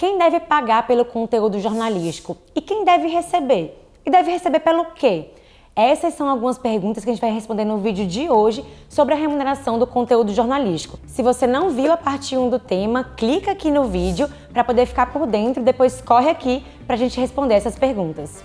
Quem deve pagar pelo conteúdo jornalístico? E quem deve receber? E deve receber pelo quê? Essas são algumas perguntas que a gente vai responder no vídeo de hoje sobre a remuneração do conteúdo jornalístico. Se você não viu a parte 1 do tema, clica aqui no vídeo para poder ficar por dentro, depois corre aqui para a gente responder essas perguntas.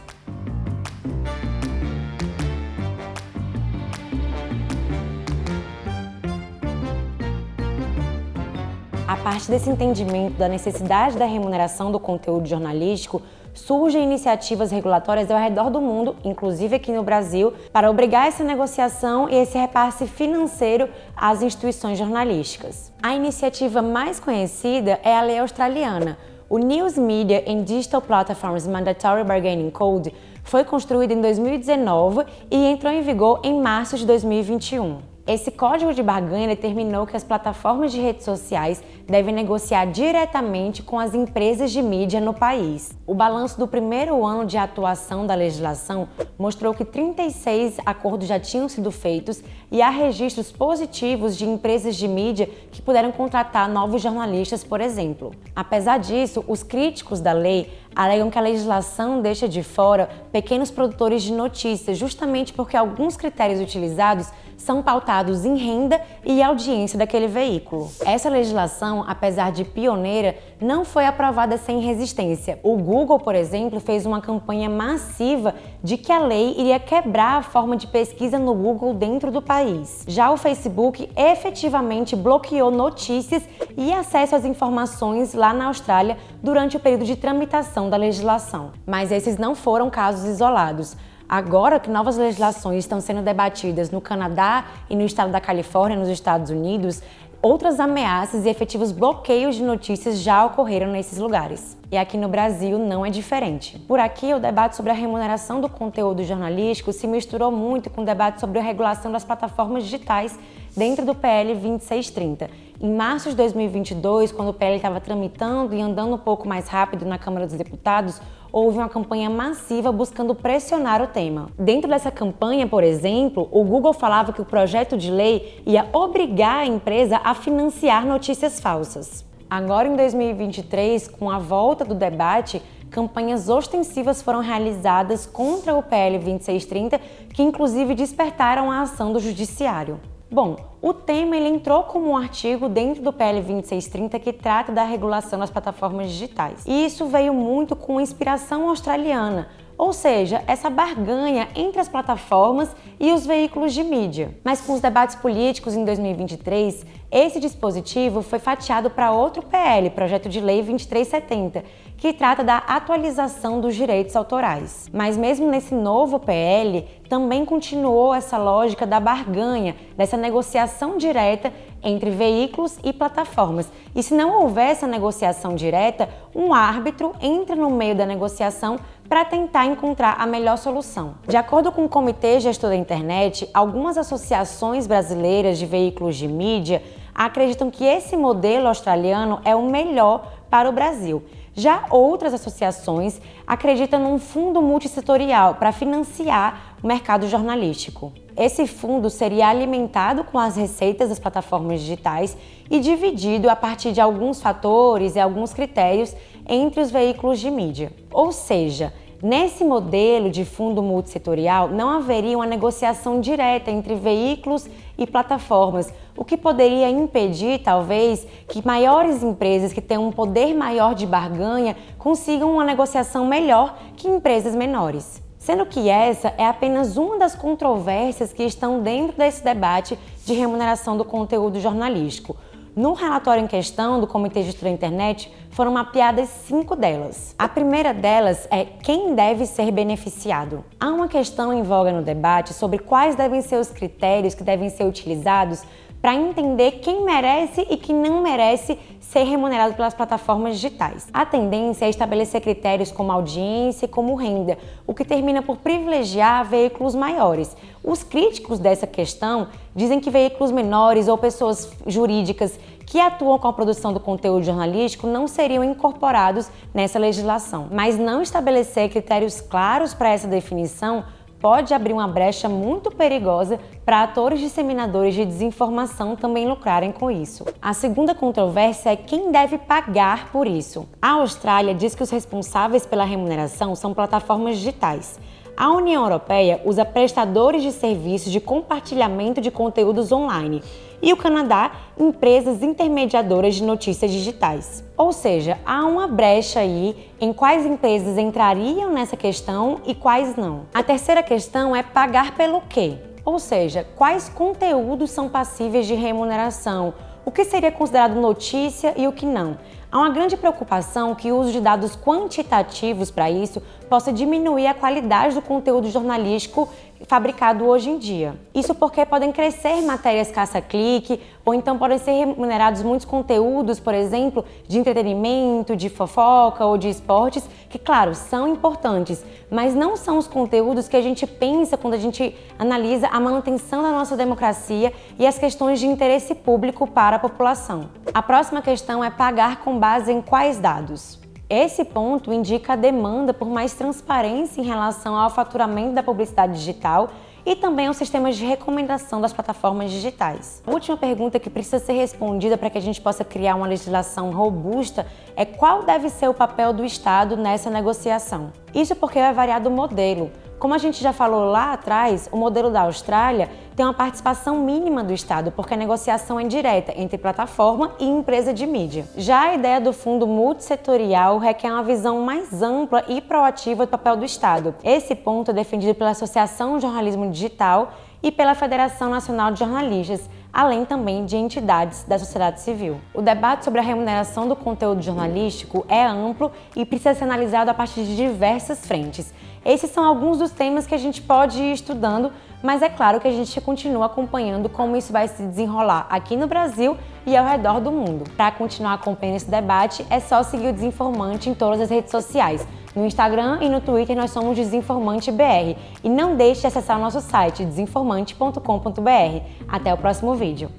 A partir desse entendimento da necessidade da remuneração do conteúdo jornalístico, surgem iniciativas regulatórias ao redor do mundo, inclusive aqui no Brasil, para obrigar essa negociação e esse repasse financeiro às instituições jornalísticas. A iniciativa mais conhecida é a lei australiana. O News Media and Digital Platforms Mandatory Bargaining Code foi construído em 2019 e entrou em vigor em março de 2021. Esse código de barganha determinou que as plataformas de redes sociais devem negociar diretamente com as empresas de mídia no país. O balanço do primeiro ano de atuação da legislação mostrou que 36 acordos já tinham sido feitos e há registros positivos de empresas de mídia que puderam contratar novos jornalistas, por exemplo. Apesar disso, os críticos da lei alegam que a legislação deixa de fora pequenos produtores de notícias, justamente porque alguns critérios utilizados são pautados em renda e audiência daquele veículo. Essa legislação, apesar de pioneira, não foi aprovada sem resistência. O Google, por exemplo, fez uma campanha massiva de que a lei iria quebrar a forma de pesquisa no Google dentro do país. Já o Facebook efetivamente bloqueou notícias e acesso às informações lá na Austrália durante o período de tramitação da legislação. Mas esses não foram casos isolados. Agora que novas legislações estão sendo debatidas no Canadá e no estado da Califórnia, nos Estados Unidos, outras ameaças e efetivos bloqueios de notícias já ocorreram nesses lugares. E aqui no Brasil não é diferente. Por aqui, o debate sobre a remuneração do conteúdo jornalístico se misturou muito com o debate sobre a regulação das plataformas digitais dentro do PL 2630. Em março de 2022, quando o PL estava tramitando e andando um pouco mais rápido na Câmara dos Deputados, houve uma campanha massiva buscando pressionar o tema. Dentro dessa campanha, por exemplo, o Google falava que o projeto de lei ia obrigar a empresa a financiar notícias falsas. Agora, em 2023, com a volta do debate, campanhas ostensivas foram realizadas contra o PL 2630, que inclusive despertaram a ação do Judiciário. Bom, o tema ele entrou como um artigo dentro do PL 2630 que trata da regulação das plataformas digitais. E isso veio muito com inspiração australiana, ou seja, essa barganha entre as plataformas e os veículos de mídia. Mas com os debates políticos em 2023, esse dispositivo foi fatiado para outro PL, Projeto de Lei 2370, que trata da atualização dos direitos autorais. Mas mesmo nesse novo PL, também continuou essa lógica da barganha, dessa negociação direta entre veículos e plataformas. E se não houver essa negociação direta, um árbitro entra no meio da negociação para tentar encontrar a melhor solução. De acordo com o Comitê Gestor da Internet, algumas associações brasileiras de veículos de mídia acreditam que esse modelo australiano é o melhor para o Brasil. Já outras associações acreditam num fundo multissetorial para financiar o mercado jornalístico. Esse fundo seria alimentado com as receitas das plataformas digitais e dividido a partir de alguns fatores e alguns critérios entre os veículos de mídia. Ou seja, nesse modelo de fundo multissetorial não haveria uma negociação direta entre veículos e plataformas, o que poderia impedir, talvez, que maiores empresas que têm um poder maior de barganha consigam uma negociação melhor que empresas menores. Sendo que essa é apenas uma das controvérsias que estão dentro desse debate de remuneração do conteúdo jornalístico. No relatório em questão do Comitê Gestor da Internet, foram mapeadas 5 delas. A primeira delas é quem deve ser beneficiado. Há uma questão em voga no debate sobre quais devem ser os critérios que devem ser utilizados para entender quem merece e quem não merece ser remunerado pelas plataformas digitais. A tendência é estabelecer critérios como audiência e como renda, o que termina por privilegiar veículos maiores. Os críticos dessa questão dizem que veículos menores ou pessoas jurídicas que atuam com a produção do conteúdo jornalístico não seriam incorporados nessa legislação. Mas não estabelecer critérios claros para essa definição pode abrir uma brecha muito perigosa para atores disseminadores de desinformação também lucrarem com isso. A segunda controvérsia é quem deve pagar por isso. A Austrália diz que os responsáveis pela remuneração são plataformas digitais. A União Europeia usa prestadores de serviços de compartilhamento de conteúdos online e o Canadá, empresas intermediadoras de notícias digitais. Ou seja, há uma brecha aí em quais empresas entrariam nessa questão e quais não. A terceira questão é pagar pelo quê? Ou seja, quais conteúdos são passíveis de remuneração? O que seria considerado notícia e o que não? Há uma grande preocupação que o uso de dados quantitativos para isso possa diminuir a qualidade do conteúdo jornalístico fabricado hoje em dia. Isso porque podem crescer matérias caça-clique ou então podem ser remunerados muitos conteúdos, por exemplo, de entretenimento, de fofoca ou de esportes, que, claro, são importantes, mas não são os conteúdos que a gente pensa quando a gente analisa a manutenção da nossa democracia e as questões de interesse público para a população. A próxima questão é pagar com base em quais dados? Esse ponto indica a demanda por mais transparência em relação ao faturamento da publicidade digital e também aos sistemas de recomendação das plataformas digitais. A última pergunta que precisa ser respondida para que a gente possa criar uma legislação robusta é qual deve ser o papel do Estado nessa negociação. Isso porque vai variar do modelo. Como a gente já falou lá atrás, o modelo da Austrália tem uma participação mínima do Estado, porque a negociação é direta entre plataforma e empresa de mídia. Já a ideia do fundo multissetorial requer uma visão mais ampla e proativa do papel do Estado. Esse ponto é defendido pela Associação de Jornalismo Digital e pela Federação Nacional de Jornalistas, além também de entidades da sociedade civil. O debate sobre a remuneração do conteúdo jornalístico é amplo e precisa ser analisado a partir de diversas frentes. Esses são alguns dos temas que a gente pode ir estudando, mas é claro que a gente continua acompanhando como isso vai se desenrolar aqui no Brasil e ao redor do mundo. Para continuar acompanhando esse debate, é só seguir o Desinformante em todas as redes sociais. No Instagram e no Twitter nós somos Desinformante BR. E não deixe de acessar o nosso site desinformante.com.br. Até o próximo vídeo.